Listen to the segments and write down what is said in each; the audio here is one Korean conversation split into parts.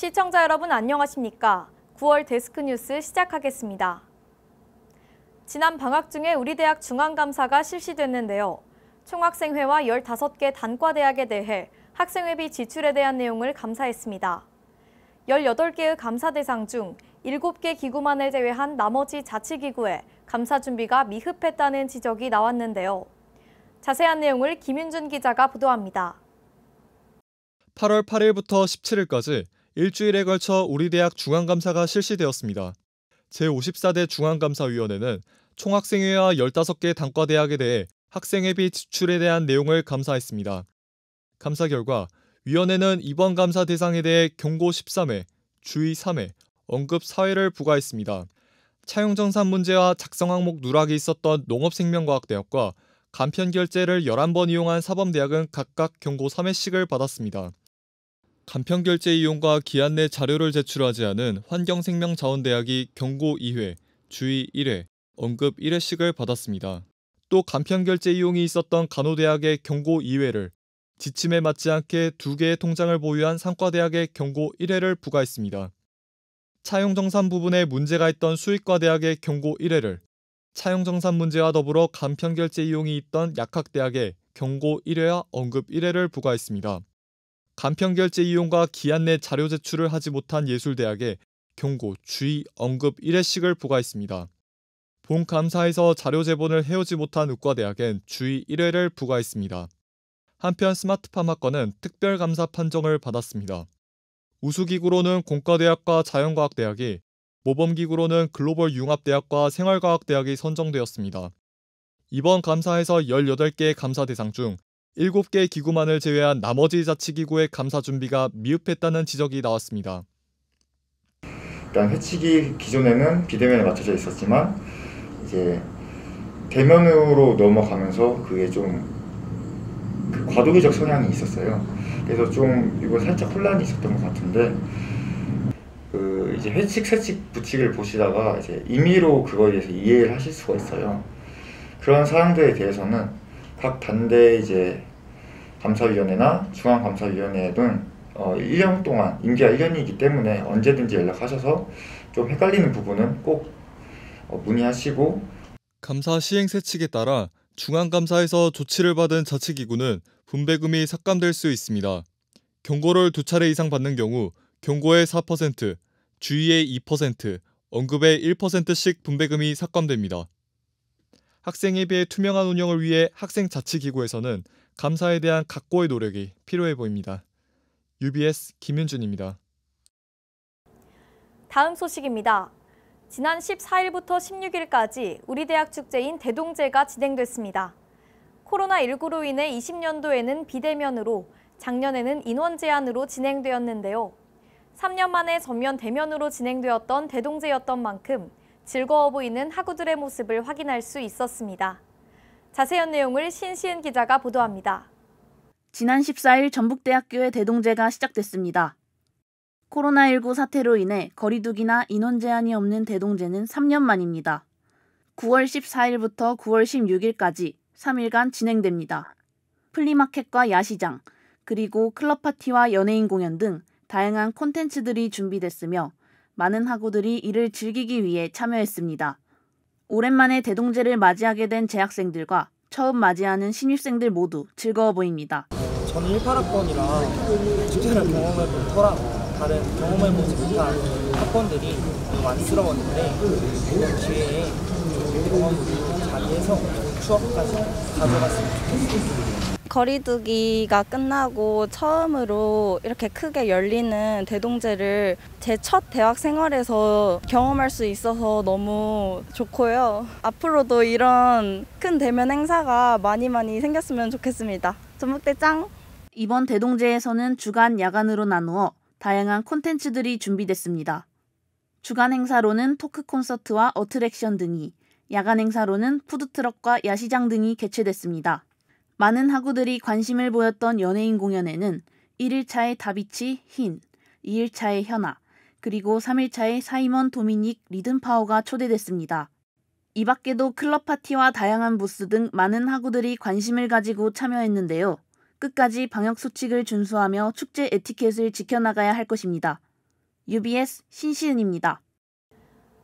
시청자 여러분 안녕하십니까? 9월 데스크 뉴스 시작하겠습니다. 지난 방학 중에 우리 대학 중앙감사가 실시됐는데요. 총학생회와 15개 단과대학에 대해 학생회비 지출에 대한 내용을 감사했습니다. 18개의 감사 대상 중 7개 기구만을 제외한 나머지 자치기구에 감사 준비가 미흡했다는 지적이 나왔는데요. 자세한 내용을 김윤준 기자가 보도합니다. 8월 8일부터 17일까지 일주일에 걸쳐 우리 대학 중앙감사가 실시되었습니다. 제54대 중앙감사위원회는 총학생회와 15개 단과대학에 대해 학생회비 지출에 대한 내용을 감사했습니다. 감사 결과 위원회는 이번 감사 대상에 대해 경고 13회, 주의 3회, 언급 4회를 부과했습니다. 차용정산 문제와 작성 항목 누락이 있었던 농업생명과학대학과 간편결제를 11번 이용한 사범대학은 각각 경고 3회씩을 받았습니다. 간편결제 이용과 기한 내 자료를 제출하지 않은 환경생명자원대학이 경고 2회, 주의 1회, 언급 1회씩을 받았습니다. 또 간편결제 이용이 있었던 간호대학의 경고 2회를, 지침에 맞지 않게 2개의 통장을 보유한 상과대학의 경고 1회를 부과했습니다. 차용정산 부분에 문제가 있던 수의과대학의 경고 1회를, 차용정산 문제와 더불어 간편결제 이용이 있던 약학대학의 경고 1회와 언급 1회를 부과했습니다. 간편결제 이용과 기한 내 자료 제출을 하지 못한 예술대학에 경고, 주의, 언급 1회씩을 부과했습니다. 본 감사에서 자료 제본을 해오지 못한 의과대학엔 주의 1회를 부과했습니다. 한편 스마트팜학과는 특별감사 판정을 받았습니다. 우수기구로는 공과대학과 자연과학대학이, 모범기구로는 글로벌융합대학과 생활과학대학이 선정되었습니다. 이번 감사에서 18개의 감사 대상 중 7개 기구만을 제외한 나머지 자치기구의 감사 준비가 미흡했다는 지적이 나왔습니다. 일단 회칙이 기존에는 비대면에 맞춰져 있었지만 이제 대면으로 넘어가면서 그게 좀 과도기적 성향이 있었어요. 그래서 좀 이거 살짝 혼란이 있었던 것 같은데 이제 회칙, 세칙, 부칙을 보시다가 이제 임의로 그거에 대해서 이해를 하실 수가 있어요. 그런 사항들에 대해서는 각 단대 이제 감사위원회나 중앙감사위원회 등 1년 동안 임기가 1년이기 때문에 언제든지 연락하셔서 좀 헷갈리는 부분은 꼭 문의하시고, 감사 시행 세칙에 따라 중앙감사에서 조치를 받은 자치기구는 분배금이 삭감될 수 있습니다. 경고를 2차례 이상 받는 경우 경고의 4%, 주의의 2%, 언급의 1%씩 분배금이 삭감됩니다. 학생회비의 투명한 운영을 위해 학생자치기구에서는 감사에 대한 각고의 노력이 필요해 보입니다. UBS 김윤준입니다. 다음 소식입니다. 지난 14일부터 16일까지 우리 대학 축제인 대동제가 진행됐습니다. 코로나19로 인해 20년도에는 비대면으로, 작년에는 인원 제한으로 진행되었는데요. 3년 만에 전면 대면으로 진행되었던 대동제였던 만큼 즐거워 보이는 학우들의 모습을 확인할 수 있었습니다. 자세한 내용을 신시은 기자가 보도합니다. 지난 14일 전북대학교의 대동제가 시작됐습니다. 코로나19 사태로 인해 거리두기나 인원 제한이 없는 대동제는 3년 만입니다. 9월 14일부터 9월 16일까지 3일간 진행됩니다. 플리마켓과 야시장, 그리고 클럽 파티와 연예인 공연 등 다양한 콘텐츠들이 준비됐으며 많은 학우들이 이를 즐기기 위해 참여했습니다. 오랜만에 대동제를 맞이하게 된 재학생들과 처음 맞이하는 신입생들 모두 즐거워 보입니다. 저는 18학번이라 축제를 경험해본 터라 다른 경험해보지 못한 학번들이 너무 안쓰러웠는데 이번 기회에 경험을 잘 해서 추억까지 가져갔으면 좋겠습니다. 거리두기가 끝나고 처음으로 이렇게 크게 열리는 대동제를 제 첫 대학 생활에서 경험할 수 있어서 너무 좋고요. 앞으로도 이런 큰 대면 행사가 많이 생겼으면 좋겠습니다. 전북대 짱! 이번 대동제에서는 주간, 야간으로 나누어 다양한 콘텐츠들이 준비됐습니다. 주간 행사로는 토크 콘서트와 어트랙션 등이, 야간 행사로는 푸드트럭과 야시장 등이 개최됐습니다. 많은 학우들이 관심을 보였던 연예인 공연에는 1일차의 다비치, 흰, 2일차의 현아, 그리고 3일차의 사이먼 도미닉 리듬파워가 초대됐습니다. 이 밖에도 클럽 파티와 다양한 부스 등 많은 학우들이 관심을 가지고 참여했는데요. 끝까지 방역수칙을 준수하며 축제 에티켓을 지켜나가야 할 것입니다. UBS 신시은입니다.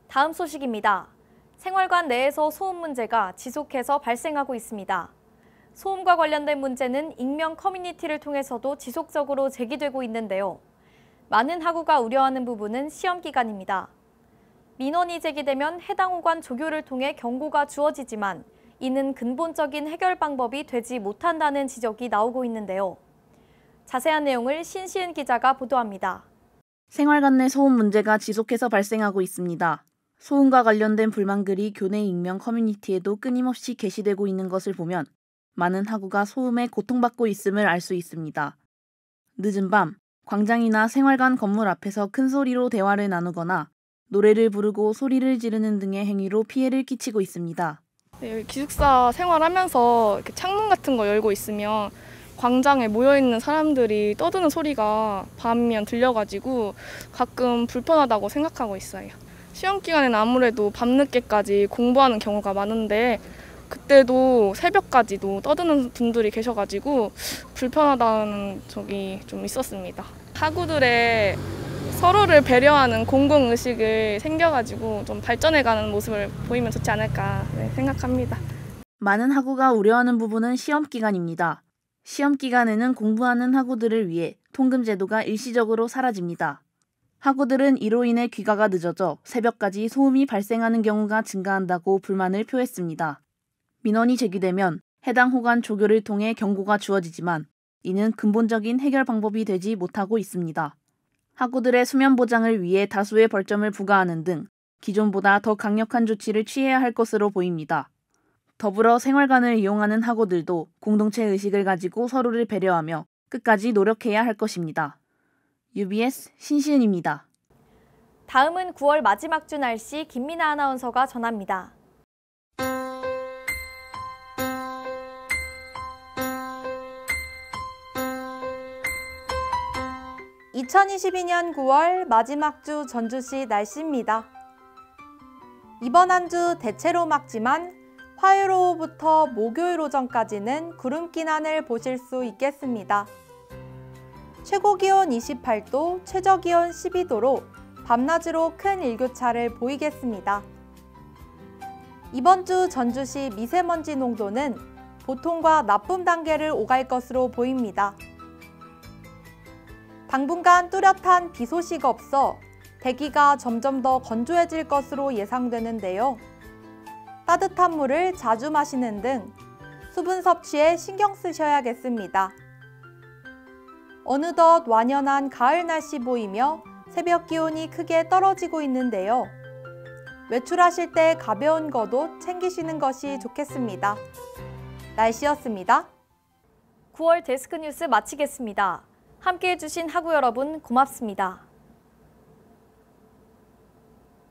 다음 소식입니다. 생활관 내에서 소음 문제가 지속해서 발생하고 있습니다. 소음과 관련된 문제는 익명 커뮤니티를 통해서도 지속적으로 제기되고 있는데요. 많은 학우가 우려하는 부분은 시험 기간입니다. 민원이 제기되면 해당 호관 조교를 통해 경고가 주어지지만 이는 근본적인 해결 방법이 되지 못한다는 지적이 나오고 있는데요. 자세한 내용을 신시은 기자가 보도합니다. 생활관 내 소음 문제가 지속해서 발생하고 있습니다. 소음과 관련된 불만글이 교내 익명 커뮤니티에도 끊임없이 게시되고 있는 것을 보면 많은 학우가 소음에 고통받고 있음을 알 수 있습니다. 늦은 밤, 광장이나 생활관 건물 앞에서 큰 소리로 대화를 나누거나 노래를 부르고 소리를 지르는 등의 행위로 피해를 끼치고 있습니다. 네, 여기 기숙사 생활하면서 이렇게 창문 같은 거 열고 있으면 광장에 모여있는 사람들이 떠드는 소리가 밤이면 들려가지고 가끔 불편하다고 생각하고 있어요. 시험 기간에는 아무래도 밤늦게까지 공부하는 경우가 많은데 그때도 새벽까지도 떠드는 분들이 계셔가지고 불편하다는 적이 좀 있었습니다. 학우들의 서로를 배려하는 공공의식을 생겨가지고 좀 발전해가는 모습을 보이면 좋지 않을까 생각합니다. 많은 학우가 우려하는 부분은 시험 기간입니다. 시험 기간에는 공부하는 학우들을 위해 통금 제도가 일시적으로 사라집니다. 학우들은 이로 인해 귀가가 늦어져 새벽까지 소음이 발생하는 경우가 증가한다고 불만을 표했습니다. 민원이 제기되면 해당 호관 조교를 통해 경고가 주어지지만 이는 근본적인 해결 방법이 되지 못하고 있습니다. 학우들의 수면 보장을 위해 다수의 벌점을 부과하는 등 기존보다 더 강력한 조치를 취해야 할 것으로 보입니다. 더불어 생활관을 이용하는 학우들도 공동체 의식을 가지고 서로를 배려하며 끝까지 노력해야 할 것입니다. UBS 신시은입니다. 다음은 9월 마지막 주 날씨 김민아 아나운서가 전합니다. 2022년 9월 마지막 주 전주시 날씨입니다. 이번 한 주 대체로 맑지만 화요일 오후부터 목요일 오전까지는 구름기난을 보실 수 있겠습니다. 최고기온 28도, 최저기온 12도로 밤낮으로 큰 일교차를 보이겠습니다. 이번 주 전주시 미세먼지 농도는 보통과 나쁨 단계를 오갈 것으로 보입니다. 당분간 뚜렷한 비 소식 없어 대기가 점점 더 건조해질 것으로 예상되는데요. 따뜻한 물을 자주 마시는 등 수분 섭취에 신경 쓰셔야겠습니다. 어느덧 완연한 가을 날씨 보이며 새벽 기온이 크게 떨어지고 있는데요. 외출하실 때 가벼운 겉옷 챙기시는 것이 좋겠습니다. 날씨였습니다. 9월 데스크 뉴스 마치겠습니다. 함께해 주신 학우 여러분 고맙습니다.